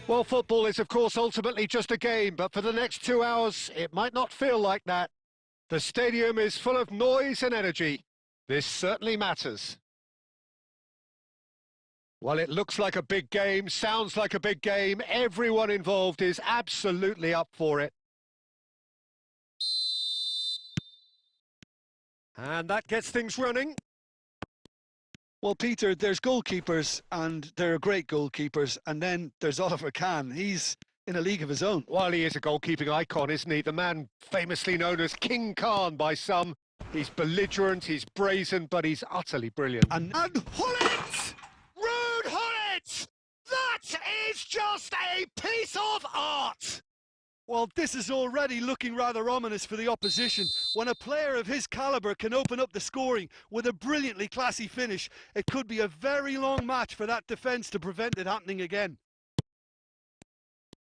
Well, football is, of course, ultimately just a game, but for the next 2 hours, it might not feel like that. The stadium is full of noise and energy. This certainly matters. Well, it looks like a big game, sounds like a big game. Everyone involved is absolutely up for it. And that gets things running. Well, Peter, there's goalkeepers, and there are great goalkeepers, and then there's Oliver Kahn. He's in a league of his own. Well, he is a goalkeeping icon, isn't he? The man famously known as King Khan by some. He's belligerent, he's brazen, but he's utterly brilliant. And Hullet! Rude Hullet! That is just a piece of art! well, this is already looking rather ominous for the opposition. When a player of his calibre can open up the scoring with a brilliantly classy finish, it could be a very long match for that defence to prevent it happening again.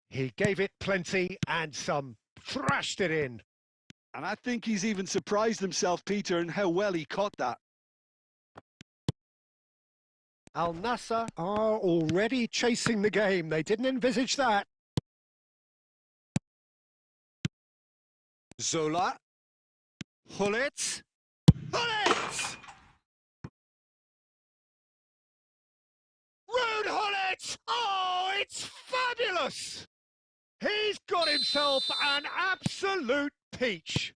He gave it plenty and some, thrashed it in. And I think he's even surprised himself, Peter, in how well he caught that. Al Nassr are already chasing the game. They didn't envisage that. Zola. Hullet. Hullet! Rude Hullet! Oh, it's fabulous! He's got himself an absolute peach.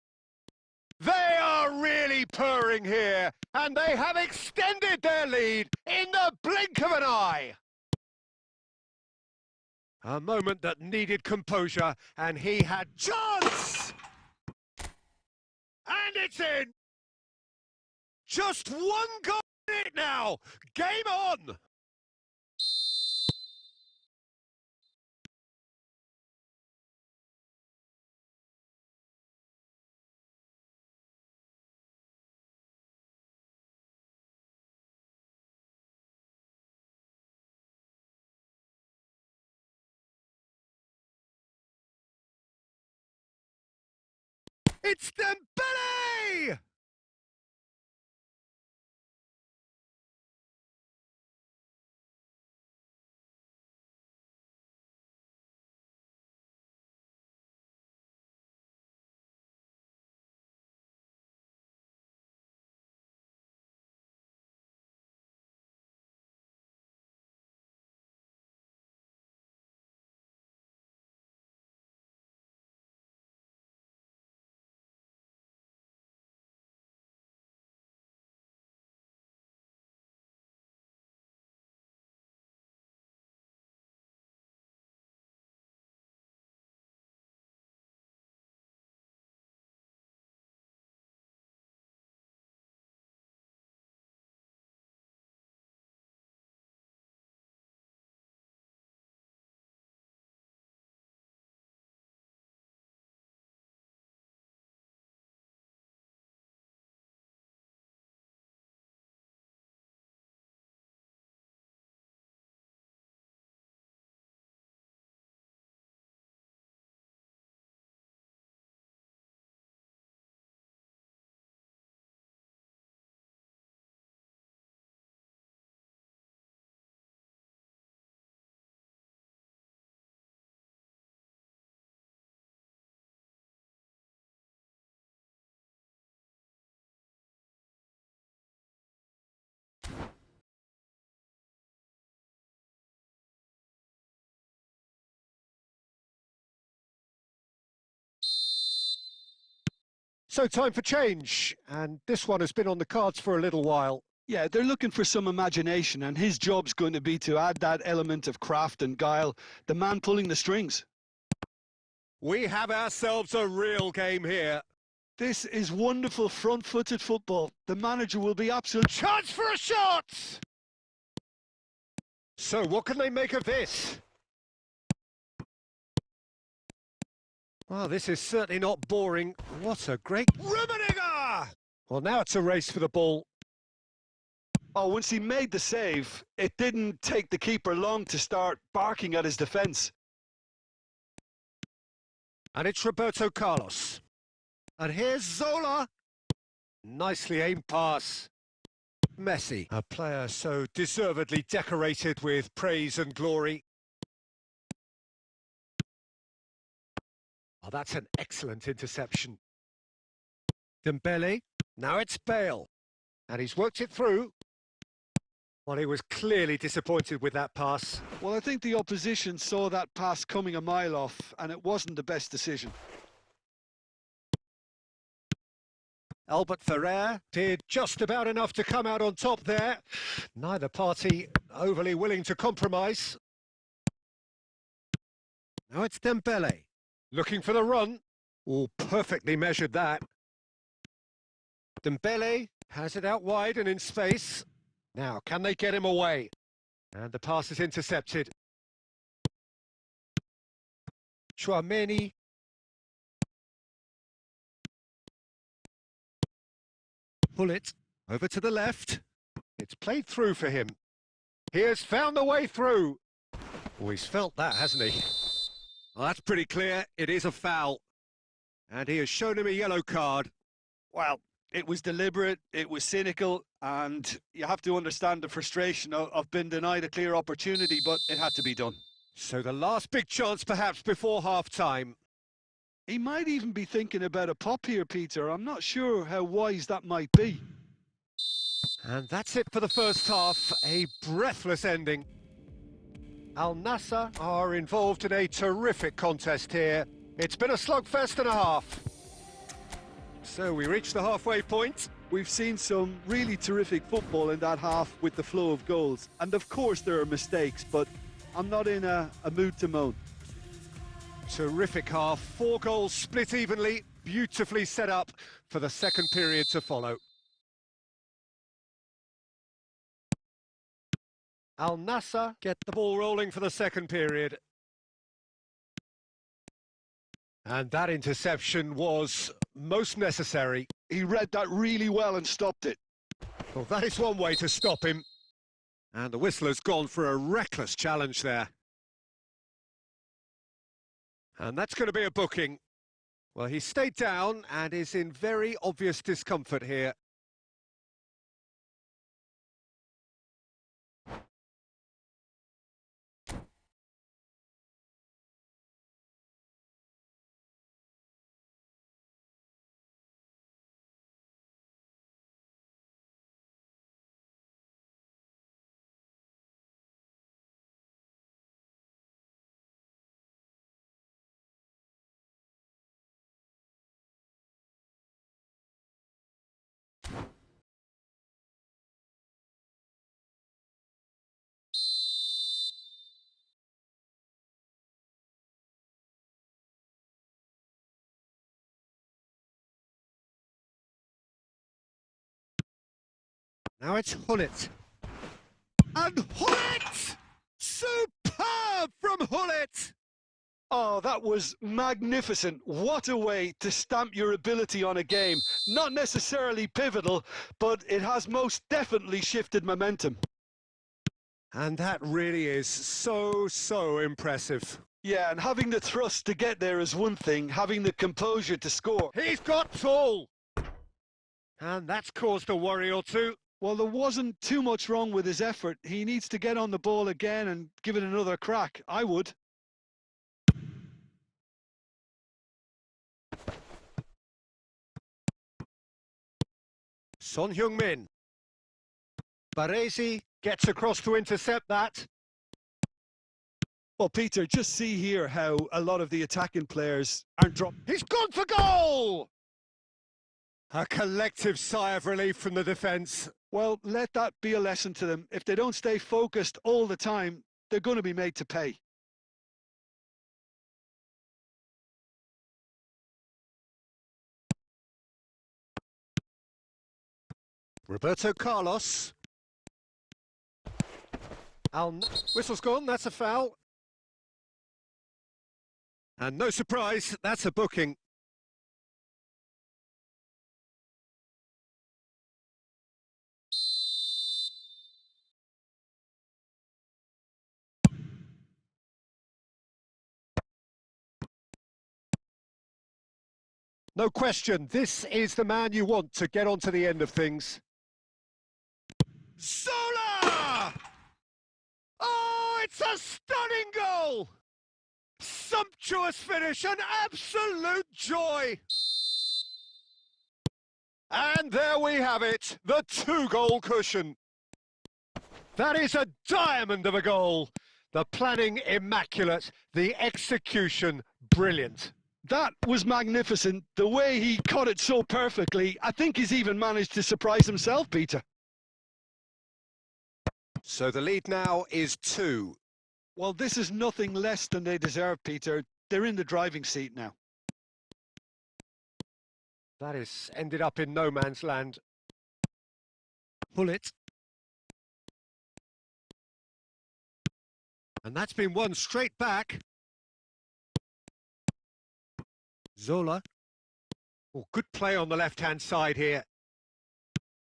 They are really purring here, and they have extended their lead in the blink of an eye. A moment that needed composure, and he had chance! And it's in! Just one goal in it now! Game on! It's Dembele! So time for change, and this one has been on the cards for a little while. Yeah, they're looking for some imagination, and his job's going to be to add that element of craft and guile, the man pulling the strings. We have ourselves a real game here. This is wonderful front-footed football. The manager will be absolute... Chance for a shot! So what can they make of this? Well, this is certainly not boring. What a great... Rummenigge! Well, now it's a race for the ball. Oh, once he made the save, it didn't take the keeper long to start barking at his defence. And it's Roberto Carlos. And here's Zola. Nicely aimed pass. Messi, a player so deservedly decorated with praise and glory. Oh, that's an excellent interception. Dembele, now it's Bale. And he's worked it through. Well, he was clearly disappointed with that pass. Well, I think the opposition saw that pass coming a mile off, and it wasn't the best decision. Albert Ferrer did just about enough to come out on top there. Neither party overly willing to compromise. Now it's Dembele. Looking for the run. Oh, perfectly measured that. Dembele has it out wide and in space. Now, can they get him away? And the pass is intercepted. Chouameni. Pull it over to the left. It's played through for him. He has found the way through. Oh, he's felt that, hasn't he? Well, that's pretty clear. It is a foul. And he has shown him a yellow card. Well, it was deliberate, it was cynical, and you have to understand the frustration of being denied a clear opportunity, but it had to be done. So the last big chance perhaps before half-time. He might even be thinking about a pop here, Peter. I'm not sure how wise that might be. And that's it for the first half, a breathless ending. Al Nassr are involved in a terrific contest here. It's been a slugfest and a half. So we reach the halfway point. We've seen some really terrific football in that half with the flow of goals. And of course there are mistakes, but I'm not in a mood to moan. Terrific half, 4 goals split evenly, beautifully set up for the second period to follow. Al Nassr get the ball rolling for the second period. And that interception was most necessary. He read that really well and stopped it. Well, that is one way to stop him. And the whistler's gone for a reckless challenge there. And that's going to be a booking. Well, he stayed down and is in very obvious discomfort here. Now it's Hullet. And Hullet! Superb from Hullet! Oh, that was magnificent. What a way to stamp your ability on a game. Not necessarily pivotal, but it has most definitely shifted momentum. And that really is so impressive. Yeah, and having the thrust to get there is one thing, having the composure to score. He's got tall! And that's caused a worry or two. Well, there wasn't too much wrong with his effort. He needs to get on the ball again and give it another crack. I would. Son Heung-min. Baresi gets across to intercept that. Well, Peter, just see here how a lot of the attacking players aren't dropping. He's gone for goal! A collective sigh of relief from the defence. Well, let that be a lesson to them. If they don't stay focused all the time, they're going to be made to pay. Roberto Carlos. Whistle's gone, that's a foul. And no surprise, that's a booking. No question, this is the man you want to get onto the end of things. Sola! Oh, it's a stunning goal! sumptuous finish, an absolute joy. And there we have it, the 2-goal cushion. That is a diamond of a goal. The planning immaculate, the execution brilliant. That was magnificent. The way he caught it so perfectly. I think he's even managed to surprise himself, Peter. So the lead now is 2. Well, this is nothing less than they deserve, Peter. They're in the driving seat now. That is ended up in no man's land. Pull it. And that's been won straight back. Zola. Oh, good play on the left-hand side here.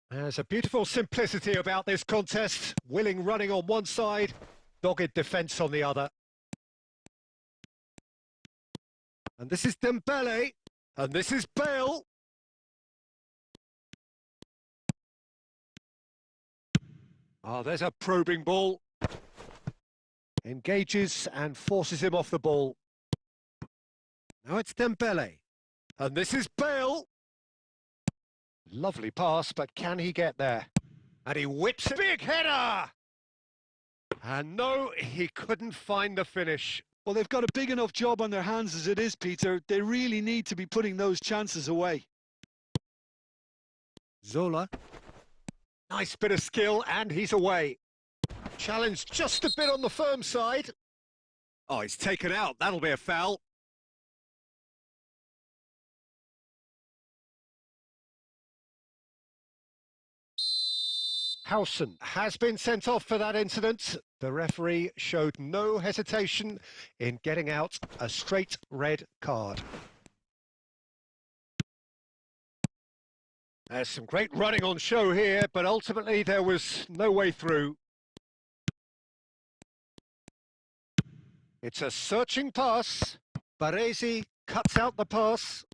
There's a beautiful simplicity about this contest. Willing running on one side, dogged defence on the other. And this is Dembele. And this is Bale. Oh, there's a probing ball. Engages and forces him off the ball. Now it's Dembele. And this is Bale. Lovely pass, but can he get there? And he whips it. Big header! And no, he couldn't find the finish. Well, they've got a big enough job on their hands as it is, Peter. They really need to be putting those chances away. Zola. Nice bit of skill, and he's away. Challenge just a bit on the firm side. Oh, he's taken out. That'll be a foul. Howson has been sent off for that incident. The referee showed no hesitation in getting out a straight red card. There's some great running on show here, but ultimately there was no way through. It's a searching pass. Baresi cuts out the pass.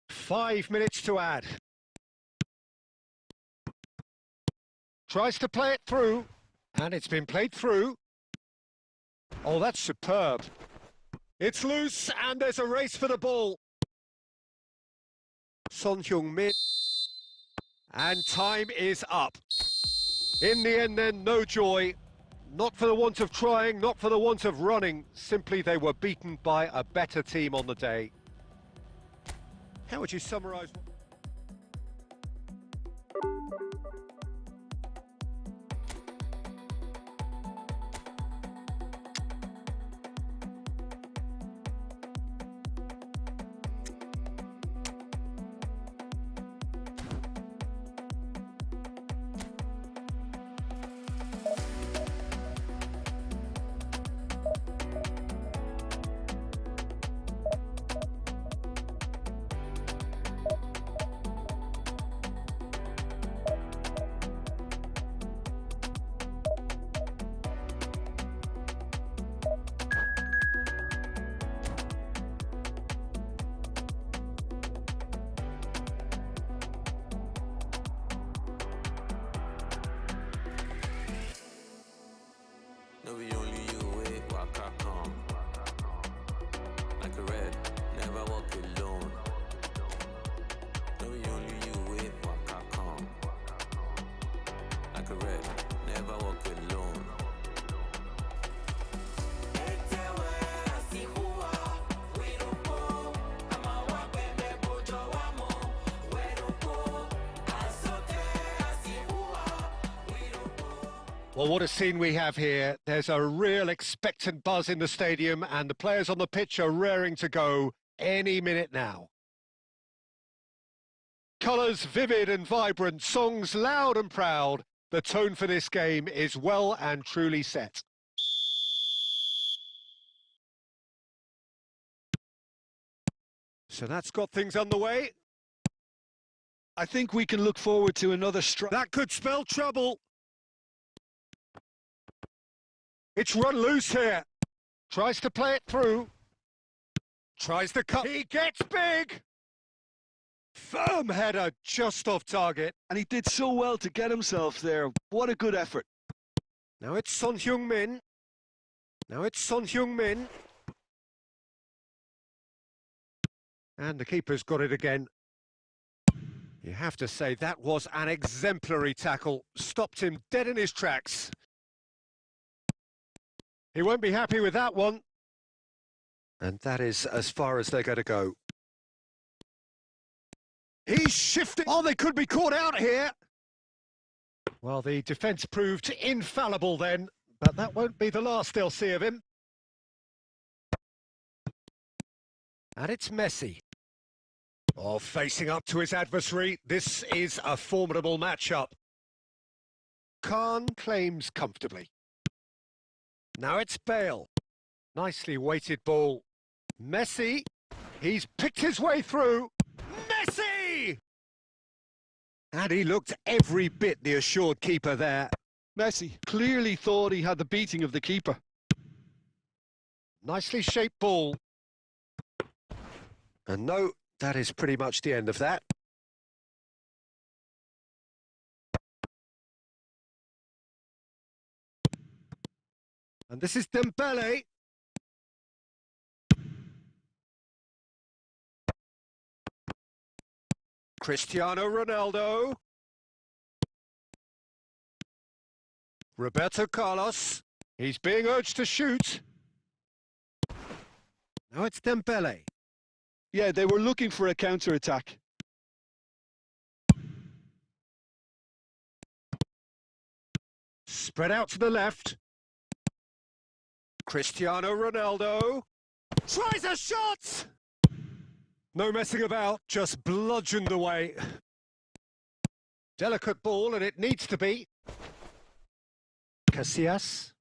5 minutes to add. Tries to play it through, and it's been played through. Oh, that's superb. It's loose, and there's a race for the ball. Son Heung-min. And time is up. In the end then, no joy. Not for the want of trying, not for the want of running. Simply they were beaten by a better team on the day. How would you summarise? No, be only you, wait, waka come. Like a red, never walk alone. No, be only you, wait, waka come. Like a red, never walk alone. Well, what a scene we have here. There's a real expectant buzz in the stadium, and the players on the pitch are raring to go any minute now. Colours vivid and vibrant, songs loud and proud. The tone for this game is well and truly set. So that's got things underway. I think we can look forward to another strike. That could spell trouble. It's run loose here. Tries to play it through. Tries to cut. He gets big. Firm header just off target. And he did so well to get himself there. What a good effort. Now it's Son Heung-min. Now it's Son Heung-min. And the keeper's got it again. You have to say that was an exemplary tackle. Stopped him dead in his tracks. He won't be happy with that one. And that is as far as they're going to go. He's shifting. Oh, they could be caught out here. Well, the defence proved infallible then, but that won't be the last they'll see of him. And it's Messi. Oh, facing up to his adversary. This is a formidable matchup. Khan claims comfortably. Now it's Bale. Nicely weighted ball. Messi. He's picked his way through. Messi! And he looked every bit the assured keeper there. Messi clearly thought he had the beating of the keeper. Nicely shaped ball. And no, that is pretty much the end of that. And this is Dembele. Cristiano Ronaldo. Roberto Carlos. He's being urged to shoot. Now it's Dembele. Yeah, they were looking for a counter-attack. Spread out to the left. Cristiano Ronaldo. Tries a shot! No messing about, just bludgeoned away. Delicate ball, and it needs to be. Casillas.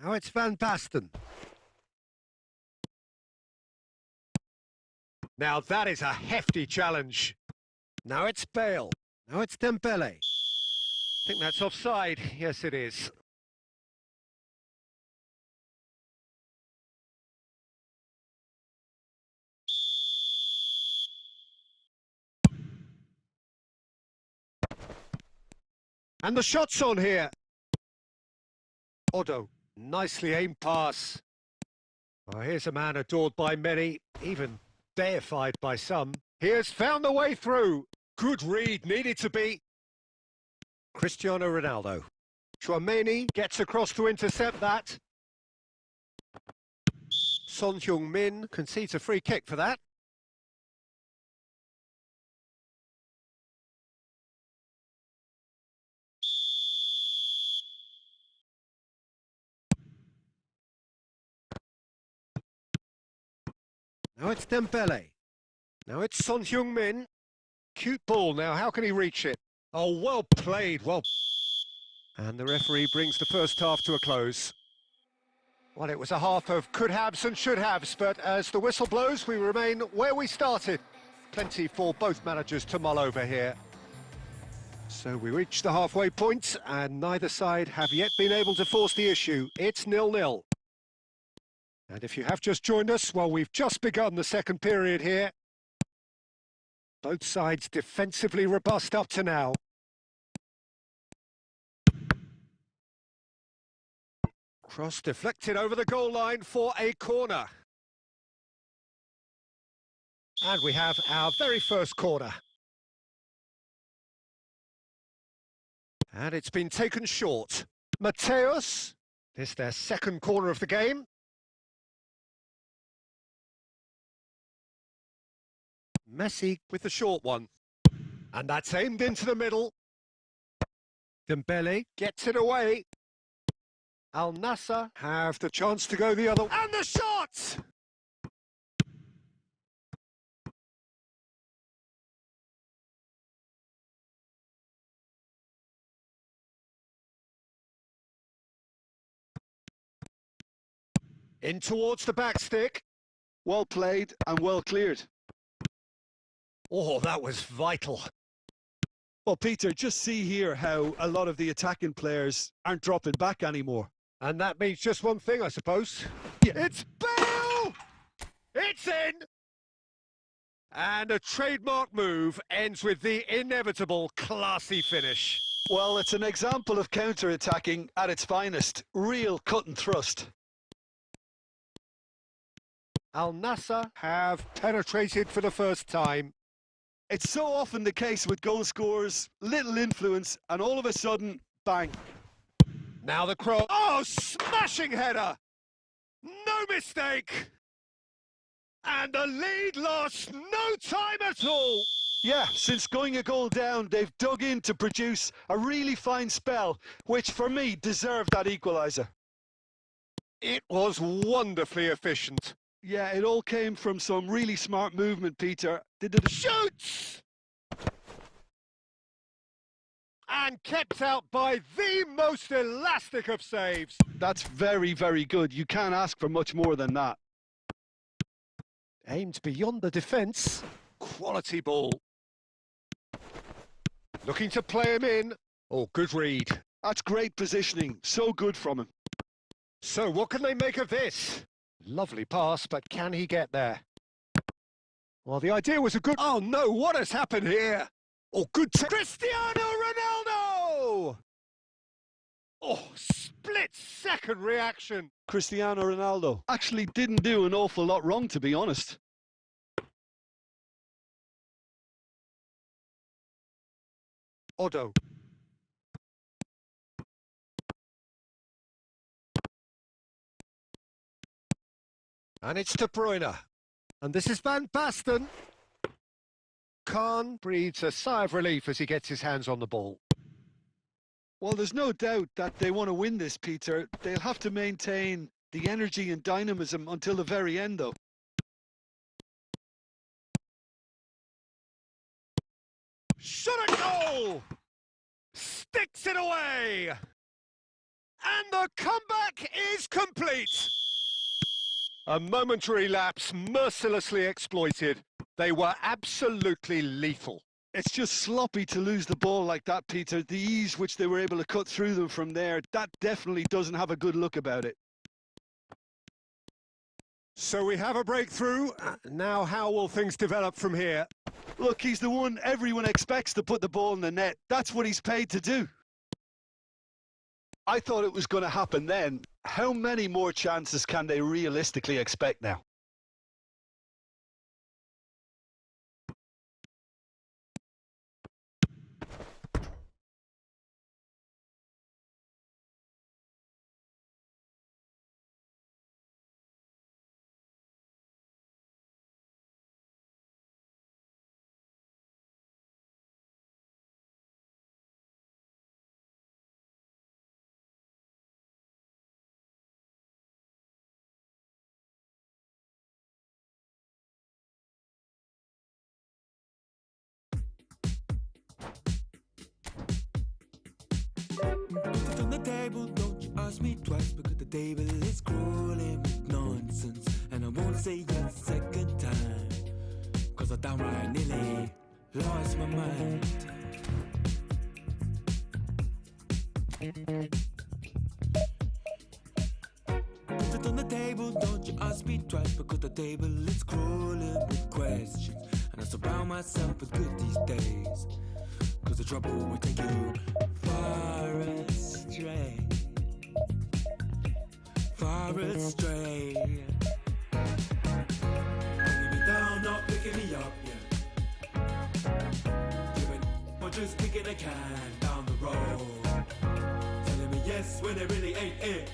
Now it's Van Basten. Now that is a hefty challenge. Now it's Bale. Now it's Dembele. I think that's offside. Yes, it is. And the shot's on here. Odo, nicely aimed pass. Oh, here's a man adored by many, even deified by some. He has found the way through. Good read, needed to be. Cristiano Ronaldo. Chouameni gets across to intercept that. Son Heung-min concedes a free kick for that. Now it's Dembele. Now it's Son Heung-min. Cute ball now, how can he reach it? Oh, well played, well. And the referee brings the first half to a close. Well, it was a half of could-haves and should-haves, but as the whistle blows, we remain where we started. Plenty for both managers to mull over here. So we reach the halfway point, and neither side have yet been able to force the issue. It's 0-0. And if you have just joined us, well, we've just begun the second period here. Both sides defensively robust up to now. Cross deflected over the goal line for a corner. And we have our very first corner. And it's been taken short. Mateus, this their second corner of the game. Messi with the short one. And that's aimed into the middle. Dembele gets it away. Al Nassr have the chance to go the other way. And the shot! In towards the back stick. Well played and well cleared. Oh, that was vital. Well, Peter, just see here how a lot of the attacking players aren't dropping back anymore. And that means just one thing, I suppose. Yeah. It's Bale! It's in! And a trademark move ends with the inevitable classy finish. Well, it's an example of counter-attacking at its finest. Real cut and thrust. Al Nassr have penetrated for the first time. It's so often the case with goal scorers, little influence, and all of a sudden, bang. Now the cross. Oh, smashing header! No mistake! And the lead lost no time at all! Yeah, since going a goal down, they've dug in to produce a really fine spell, which for me deserved that equaliser. It was wonderfully efficient. Yeah, it all came from some really smart movement, Peter. Shoots! And kept out by the most elastic of saves. That's very, very good. You can't ask for much more than that. Aimed beyond the defence. Quality ball. Looking to play him in. Oh, good read. That's great positioning. So good from him. So what can they make of this? Lovely pass, but can he get there? Well, the idea was a good... Oh, no, what has happened here? Oh, good... Cristiano Ronaldo! Oh, split-second reaction. Cristiano Ronaldo actually didn't do an awful lot wrong, to be honest. Otto. And it's De Bruyne. And this is Van Basten. Khan breathes a sigh of relief as he gets his hands on the ball. Well, there's no doubt that they want to win this, Peter. They'll have to maintain the energy and dynamism until the very end, though. Shot a goal! Sticks it away! And the comeback is complete! A momentary lapse mercilessly exploited. They were absolutely lethal. It's just sloppy to lose the ball like that, Peter. The ease which they were able to cut through them from there, that definitely doesn't have a good look about it. So we have a breakthrough. Now how will things develop from here? Look, he's the one everyone expects to put the ball in the net. That's what he's paid to do. I thought it was going to happen then. How many more chances can they realistically expect now? Put it on the table, don't you ask me twice, because the table is crawling with nonsense. And I won't say yes second time, cause I downright nearly lost my mind. Put it on the table, don't you ask me twice, because the table is crawling with questions. And I surround myself with good these days, cause the trouble will take you far astray. Far astray. Bringing me down, not picking me up, yeah. Giving or just kicking a can down the road. Telling me yes when it really ain't it.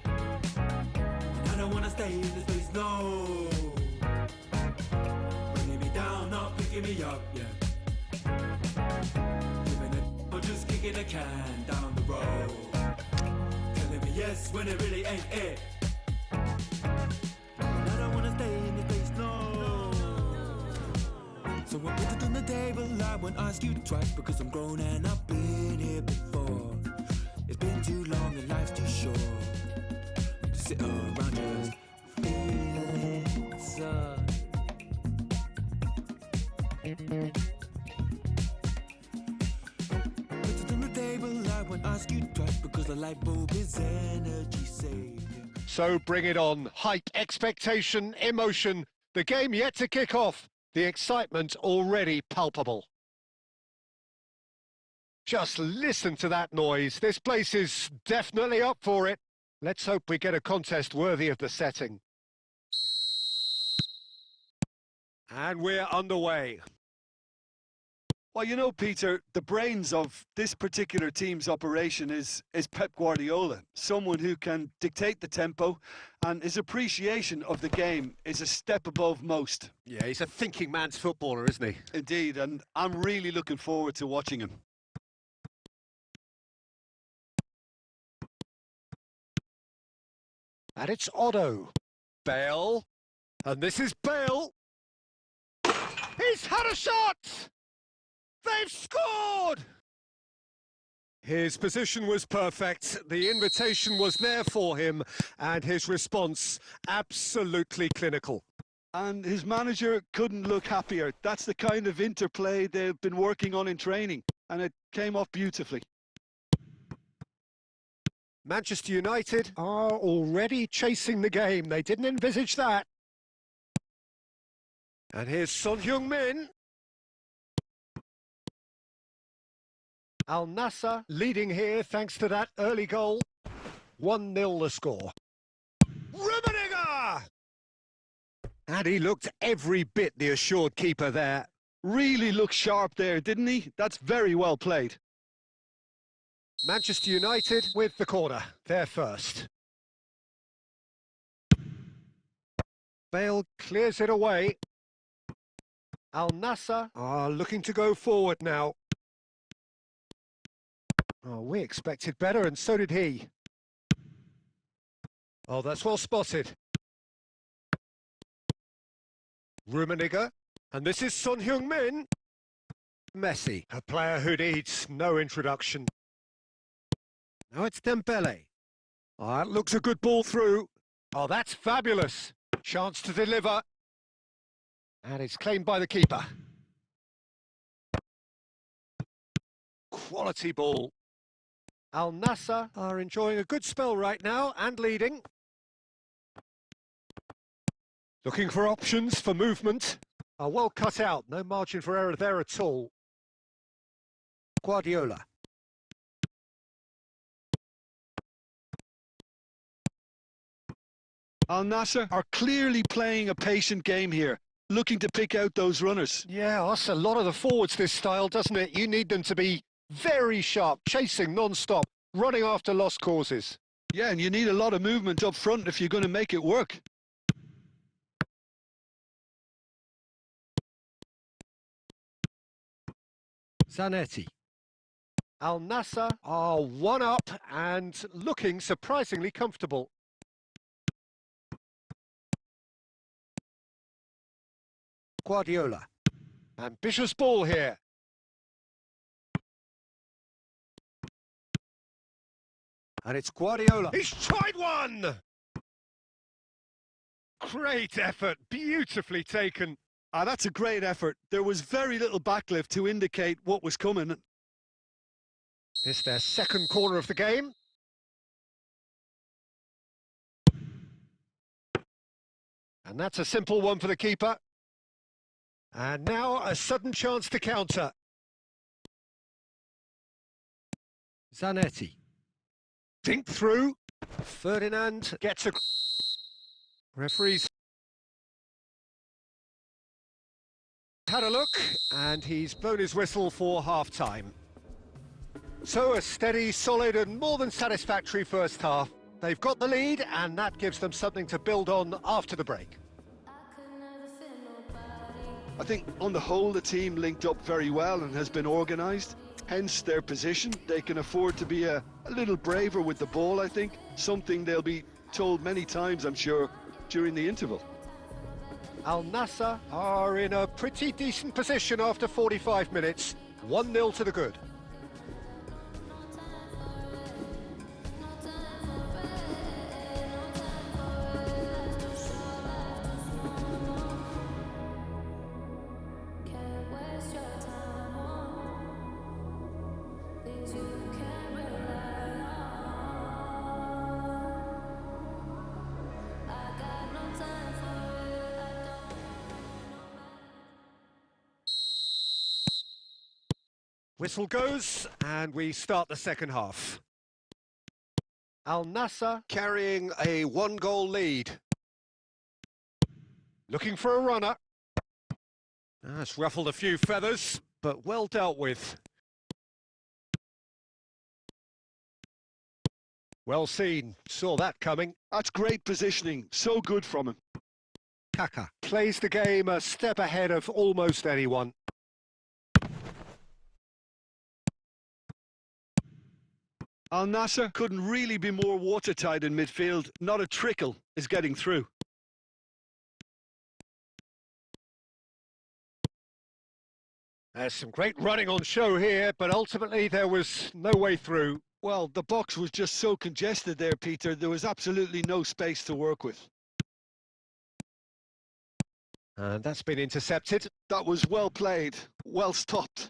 And I don't wanna stay in this place, no. Bringing me down, not picking me up, yeah. Just kicking a can down the road, telling me yes when it really ain't it. And I don't wanna stay in this place, no. So I put it on the table, I won't ask you twice, because I'm grown and I've been here before. It's been too long and life's too short to sit around just feeling so. Ask you twice, because the light bulb is energy saving. So bring it on. Hype, expectation, emotion. The game yet to kick off. The excitement already palpable. Just listen to that noise. This place is definitely up for it. Let's hope we get a contest worthy of the setting. And we're underway. Well, you know, Peter, the brains of this particular team's operation is Pep Guardiola, someone who can dictate the tempo, and his appreciation of the game is a step above most. Yeah, he's a thinking man's footballer, isn't he? Indeed, and I'm really looking forward to watching him. And it's Otto. Bale. And this is Bale. He's had a shot! They've scored! His position was perfect, the invitation was there for him, and his response absolutely clinical. And his manager couldn't look happier. That's the kind of interplay they've been working on in training, and it came off beautifully. Manchester United are already chasing the game. They didn't envisage that. And here's Son Heung-min. Al Nassr leading here thanks to that early goal. 1-0 the score. Rummenigge! And he looked every bit the assured keeper there. Really looked sharp there, didn't he? That's very well played. Manchester United with the corner. They're first. Bale clears it away. Al Nassr are looking to go forward now. Oh, we expected better, and so did he. Oh, that's well spotted. Rummenigge, and this is Son Heung-min. Messi, a player who needs no introduction. Now it's Dembele. Oh, that looks a good ball through. Oh, that's fabulous. Chance to deliver. And it's claimed by the keeper. Quality ball. Al Nassr are enjoying a good spell right now and leading. Looking for options for movement. Oh, well cut out. No margin for error there at all. Guardiola. Al Nassr are clearly playing a patient game here, looking to pick out those runners. Yeah, that's a lot of the forwards, this style, doesn't it? You need them to be very sharp, chasing non-stop, running after lost causes. Yeah, and you need a lot of movement up front if you're going to make it work. Zanetti. Al Nassr are one up and looking surprisingly comfortable. Guardiola. Ambitious ball here. And it's Guardiola. He's tried one! Great effort, beautifully taken. That's a great effort. There was very little backlift to indicate what was coming. It's their second corner of the game. And that's a simple one for the keeper. And now a sudden chance to counter. Zanetti. Dink through. Ferdinand gets a... Referees had a look, and he's blown his whistle for half-time. So a steady, solid and more than satisfactory first half. They've got the lead, and that gives them something to build on after the break. I think on the whole the team linked up very well and has been organised, hence their position. They can afford to be a little braver with the ball, I think, something they'll be told many times, I'm sure, during the interval. Al Nassr are in a pretty decent position after 45 minutes. 1-0 to the good. Whistle goes, and we start the second half. Al Nassr carrying a one-goal lead. Looking for a runner. That's ruffled a few feathers, but well dealt with. Well seen, saw that coming. That's great positioning, so good from him. Kaka plays the game a step ahead of almost anyone. Al Nassr couldn't really be more watertight in midfield. Not a trickle is getting through. There's some great running on show here, but ultimately there was no way through. Well, the box was just so congested there, Peter. There was absolutely no space to work with. And that's been intercepted. That was well played, well stopped.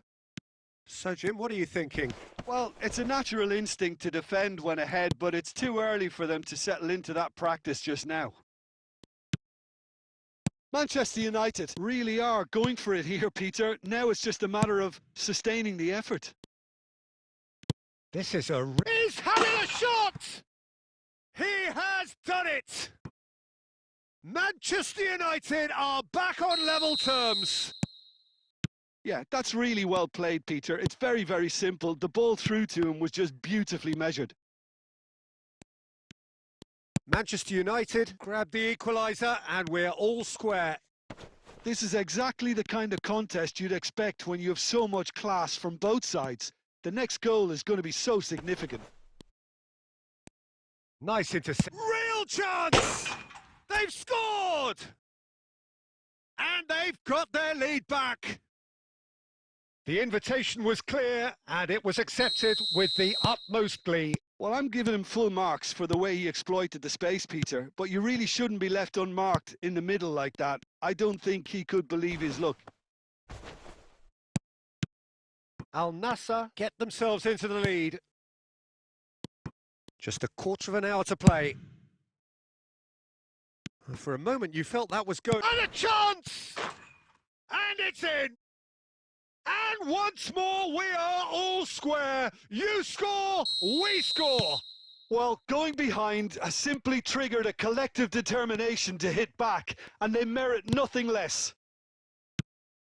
So, Jim, what are you thinking? Well, it's a natural instinct to defend when ahead, but it's too early for them to settle into that practice just now. Manchester United really are going for it here, Peter. Now it's just a matter of sustaining the effort. This is He's having a shot! He has done it! Manchester United are back on level terms. Yeah, that's really well played, Peter. It's very, very simple. The ball through to him was just beautifully measured. Manchester United grab the equaliser and we're all square. This is exactly the kind of contest you'd expect when you have so much class from both sides. The next goal is going to be so significant. Nice intercept. Real chance! They've scored! And they've got their lead back. The invitation was clear and it was accepted with the utmost glee. Well, I'm giving him full marks for the way he exploited the space, Peter, but you really shouldn't be left unmarked in the middle like that. I don't think he could believe his luck. Al Nassr get themselves into the lead. Just a quarter of an hour to play. For a moment you felt that was going... And a chance! And it's in! And once more, we are all square. You score, we score. Well, going behind has simply triggered a collective determination to hit back, and they merit nothing less.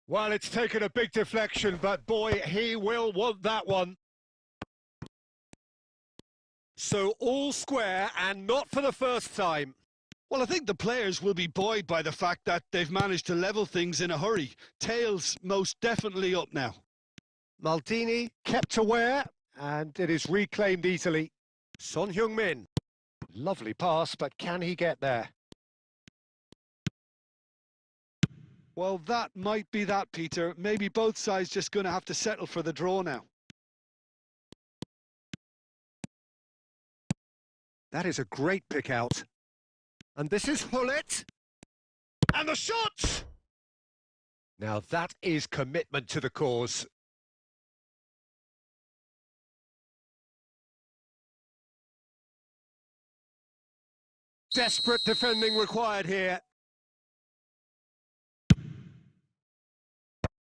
Well, it's taken a big deflection, but boy, he will want that one. So all square, and not for the first time. Well, I think the players will be buoyed by the fact that they've managed to level things in a hurry. Tails most definitely up now. Maldini kept aware, and it is reclaimed easily. Son Heung-min. Lovely pass, but can he get there? Well, that might be that, Peter. Maybe both sides just going to have to settle for the draw now. That is a great pick out. And this is Hullet. And the shot! Now that is commitment to the cause. Desperate defending required here.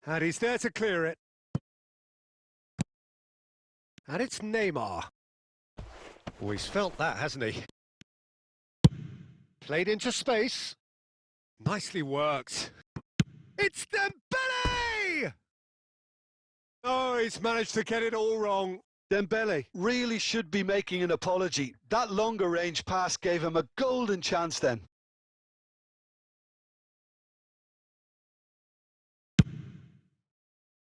And he's there to clear it. And it's Neymar. Oh, he's felt that, hasn't he? Played into space. Nicely worked. It's Dembele! Oh, he's managed to get it all wrong. Dembele really should be making an apology. That longer range pass gave him a golden chance then.